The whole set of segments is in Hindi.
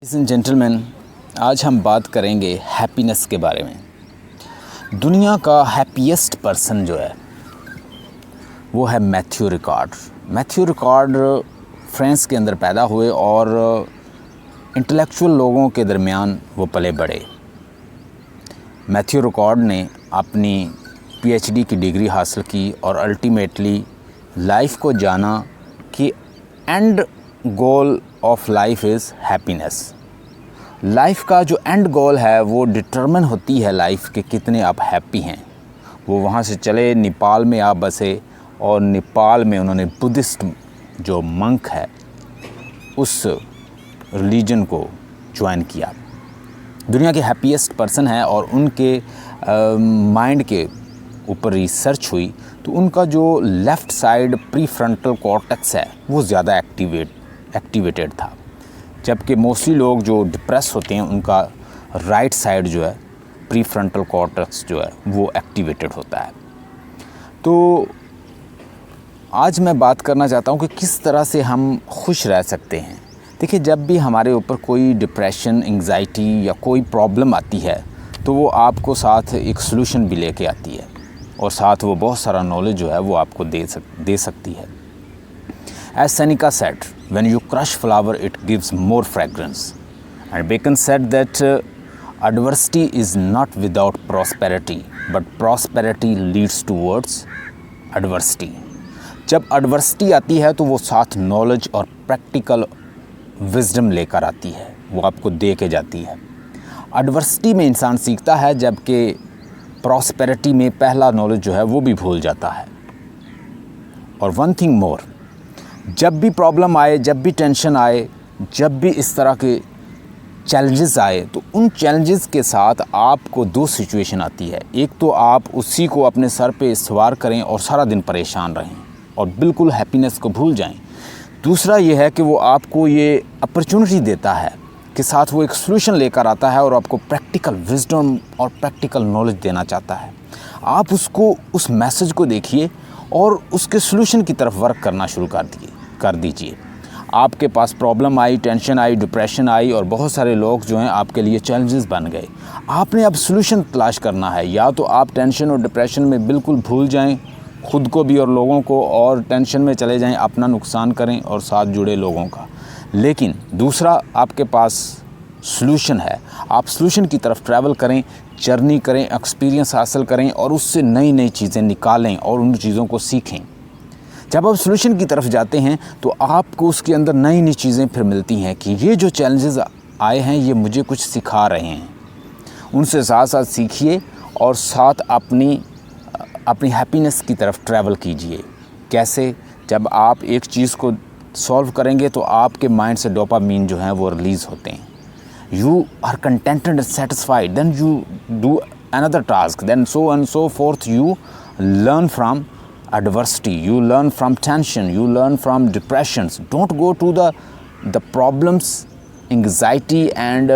लेडीज़ एंड जेंटलमैन, आज हम बात करेंगे हैप्पीनेस के बारे में। दुनिया का हैप्पीएस्ट पर्सन जो है वो है Matthew record. Matthew record France के अंदर पैदा हुए और इंटेलेक्चुअल लोगों के दरमियान वो पले बढ़े। मैथ्यू रिकॉर्ड ने अपनी पीएचडी की डिग्री हासिल की और अल्टीमेटली लाइफ को जाना कि and goal of life is happiness. Life का जो एंड गोल है वो डिटरमिन होती है लाइफ के कितने आप हैप्पी हैं। वो वहाँ से चले, नेपाल में आप बसे और नेपाल में उन्होंने बुद्धिस्ट जो मंक है उस रिलीजन को ज्वाइन किया। दुनिया के हैप्पीएस्ट पर्सन है और उनके माइंड के ऊपर रिसर्च हुई तो उनका जो left side pre frontal cortex है वो ज़्यादा एक्टिवेटेड था, जबकि मोस्टली लोग जो डिप्रेस होते हैं उनका राइट साइड जो है प्री फ्रंटल कॉर्टेक्स जो है वो एक्टिवेटेड होता है। तो आज मैं बात करना चाहता हूँ कि किस तरह से हम खुश रह सकते हैं। देखिए, जब भी हमारे ऊपर कोई डिप्रेशन, एंग्जाइटी या कोई प्रॉब्लम आती है तो वो आपको साथ एक सलूशन भी लेके आती है और साथ वो बहुत सारा नॉलेज जो है वो आपको दे सकती है। As Seneca said, when you crush flower, it gives more fragrance. And Bacon said that adversity is not without prosperity, but prosperity leads towards adversity. जब adversity आती है तो वो साथ knowledge और practical wisdom लेकर आती है, वो आपको दे के जाती है। adversity में इंसान सीखता है, जबकि prosperity में पहला knowledge जो है वो भी भूल जाता है। और one thing more, जब भी प्रॉब्लम आए, जब भी टेंशन आए, जब भी इस तरह के चैलेंजेस आए तो उन चैलेंजेस के साथ आपको दो सिचुएशन आती है। एक तो आप उसी को अपने सर पे सवार करें और सारा दिन परेशान रहें और बिल्कुल हैप्पीनेस को भूल जाएं। दूसरा ये है कि वो आपको ये अपॉर्चुनिटी देता है कि साथ वो एक सलूशन लेकर आता है और आपको प्रैक्टिकल विजडम और प्रैक्टिकल नॉलेज देना चाहता है। आप उसको, उस मैसेज को देखिए और उसके सलूशन की तरफ वर्क करना शुरू कर दीजिए। आपके पास प्रॉब्लम आई, टेंशन आई, डिप्रेशन आई और बहुत सारे लोग जो हैं आपके लिए चैलेंजेस बन गए। आपने अब सलूशन तलाश करना है। या तो आप टेंशन और डिप्रेशन में बिल्कुल भूल जाएं खुद को भी और लोगों को, और टेंशन में चले जाएं, अपना नुकसान करें और साथ जुड़े लोगों का। लेकिन दूसरा आपके पास सलूशन है। आप सलूशन की तरफ ट्रैवल करें, जर्नी करें, एक्सपीरियंस हासिल करें और उससे नई नई चीज़ें निकालें और उन चीज़ों को सीखें। जब आप सलूशन की तरफ जाते हैं तो आपको उसके अंदर नई नई चीज़ें फिर मिलती हैं कि ये जो चैलेंजेस आए हैं ये मुझे कुछ सिखा रहे हैं। उनसे साथ साथ सीखिए और साथ अपनी हैप्पीनेस की तरफ ट्रैवल कीजिए। कैसे? जब आप एक चीज़ को सॉल्व करेंगे तो आपके माइंड से डोपामीन जो है वो रिलीज़ होते हैं। You are contented and satisfied, then you do another task, then so and so forth. You learn from adversity, you learn from tension, you learn from depressions. Don't go to the problems, anxiety and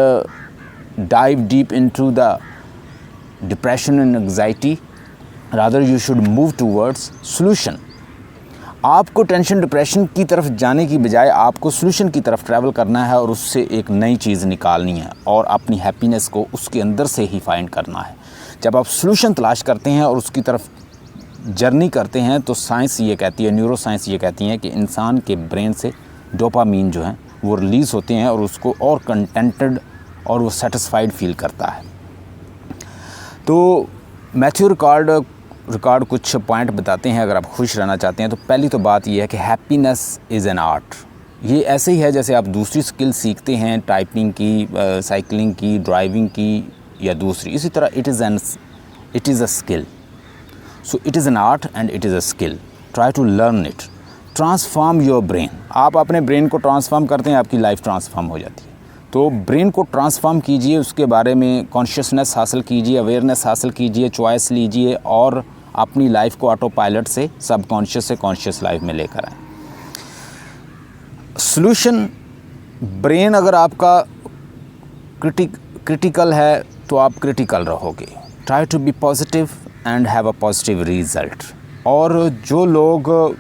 dive deep into the depression and anxiety. Rather you should move towards solution. आपको टेंशन डिप्रेशन की तरफ जाने की बजाय आपको सलूशन की तरफ ट्रैवल करना है और उससे एक नई चीज़ निकालनी है और अपनी हैप्पीनेस को उसके अंदर से ही फाइंड करना है। जब आप सलूशन तलाश करते हैं और उसकी तरफ जर्नी करते हैं तो साइंस ये कहती है, न्यूरो साइंस ये कहती है कि इंसान के ब्रेन से डोपामीन जो है वो रिलीज़ होते हैं और उसको और कंटेंटेड और वो सेटिस्फाइड फील करता है। तो मैथ्यू रिकॉर्ड कुछ पॉइंट बताते हैं अगर आप खुश रहना चाहते हैं। तो पहली तो बात यह है कि हैप्पीनेस इज़ एन आर्ट। ये ऐसे ही है जैसे आप दूसरी स्किल सीखते हैं, टाइपिंग की, साइकिलिंग की, ड्राइविंग की या दूसरी, इसी तरह it is a skill. So it is an art and it is a skill. Try to learn it. Transform your brain. आप अपने ब्रेन को ट्रांसफॉर्म करते हैं, आपकी लाइफ ट्रांसफॉर्म हो जाती है। तो ब्रेन को ट्रांसफॉर्म कीजिए, उसके बारे में कॉन्शियसनेस हासिल कीजिए, अवेयरनेस हासिल कीजिए, चॉइस लीजिए और अपनी लाइफ को ऑटो पायलट से सबकॉन्शियस से कॉन्शियस लाइफ में लेकर आएँ। सॉल्यूशन, ब्रेन अगर आपका क्रिटिकल है तो आप क्रिटिकल रहोगे। Try to be positive and have a positive result. और जो लोग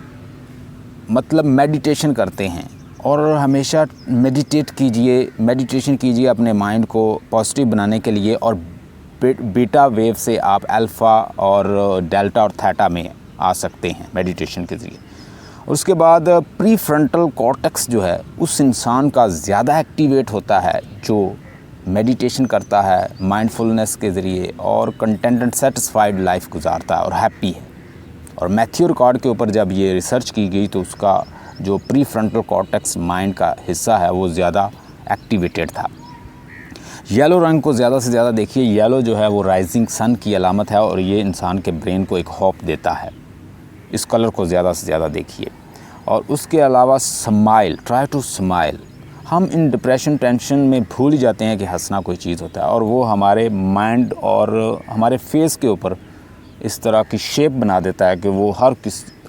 मतलब मेडिटेशन करते हैं और हमेशा मेडिटेशन कीजिए अपने माइंड को पॉजिटिव बनाने के लिए, और बीटा वेव से आप अल्फ़ा और डेल्टा और थीटा में आ सकते हैं मेडिटेशन के ज़रिए। उसके बाद प्री फ्रंटल कॉर्टेक्स जो है उस इंसान का ज़्यादा एक्टिवेट होता है जो मेडिटेशन करता है माइंडफुलनेस के ज़रिए और कंटेंटेड सेटिस्फाइड लाइफ गुजारता है और हैप्पी है। और मैथ्यू रिकॉर्ड के ऊपर जब ये रिसर्च की गई तो उसका जो प्री फ्रंटल कॉर्टेक्स माइंड का हिस्सा है वो ज़्यादा एक्टिवेटेड था। येलो रंग को ज़्यादा से ज़्यादा देखिए। येलो जो है वो राइजिंग सन की अलामत है और ये इंसान के ब्रेन को एक होप देता है। इस कलर को ज़्यादा से ज़्यादा देखिए। और उसके अलावा स्माइल, ट्राई टू स्माइल। हम इन डिप्रेशन टेंशन में भूल ही जाते हैं कि हंसना कोई चीज़ होता है, और वो हमारे माइंड और हमारे फेस के ऊपर इस तरह की शेप बना देता है कि वो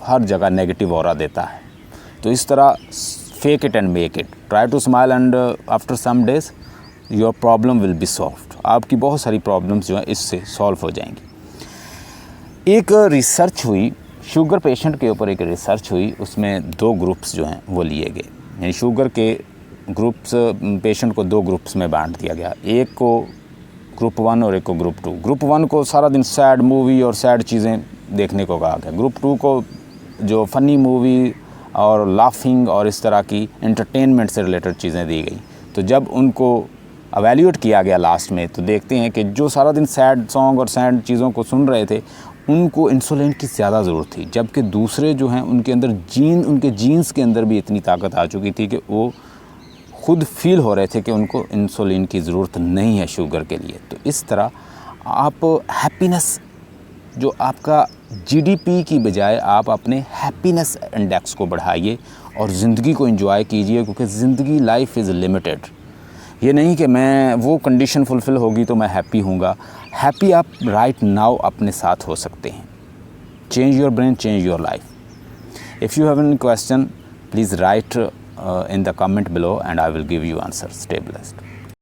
हर जगह नेगेटिव ऑरा देता है। तो इस तरह fake it and make it, try to smile and after some days your problem will be solved. आपकी बहुत सारी प्रॉब्लम्स जो हैं इससे सॉल्व हो जाएंगी। एक रिसर्च हुई शुगर पेशेंट के ऊपर, एक रिसर्च हुई, उसमें 2 ग्रुप्स जो हैं वो लिए गए। यानी शुगर के ग्रुप्स, पेशेंट को 2 ग्रुप्स में बांट दिया गया। एक को ग्रुप 1 और एक को ग्रुप 2। ग्रुप 1 को सारा दिन सैड मूवी और सैड चीज़ें देखने को कहा गया। ग्रुप 2 को जो फ़नी मूवी और लाफिंग और इस तरह की एंटरटेनमेंट से रिलेटेड चीज़ें दी गई। तो जब उनको एवेल्यूएट किया गया लास्ट में, तो देखते हैं कि जो सारा दिन सैड सॉन्ग और सैड चीज़ों को सुन रहे थे उनको इंसुलिन की ज़्यादा ज़रूरत थी, जबकि दूसरे जो हैं उनके अंदर उनके जीन्स के अंदर भी इतनी ताकत आ चुकी थी कि वो खुद फील हो रहे थे कि उनको इंसुलिन की ज़रूरत नहीं है शुगर के लिए। तो इस तरह आप हैप्पीनेस, जो आपका जीडीपी की बजाय आप अपने हैप्पीनेस इंडेक्स को बढ़ाइए और ज़िंदगी को एंजॉय कीजिए, क्योंकि ज़िंदगी, लाइफ इज़ लिमिटेड। ये नहीं कि मैं वो कंडीशन फुलफ़िल होगी तो मैं हैप्पी हूँगा। हैप्पी आप राइट नाउ अपने साथ हो सकते हैं। Change your brain, change your life. If you have any question, please write in the comment below and I will give you answers. Stay blessed.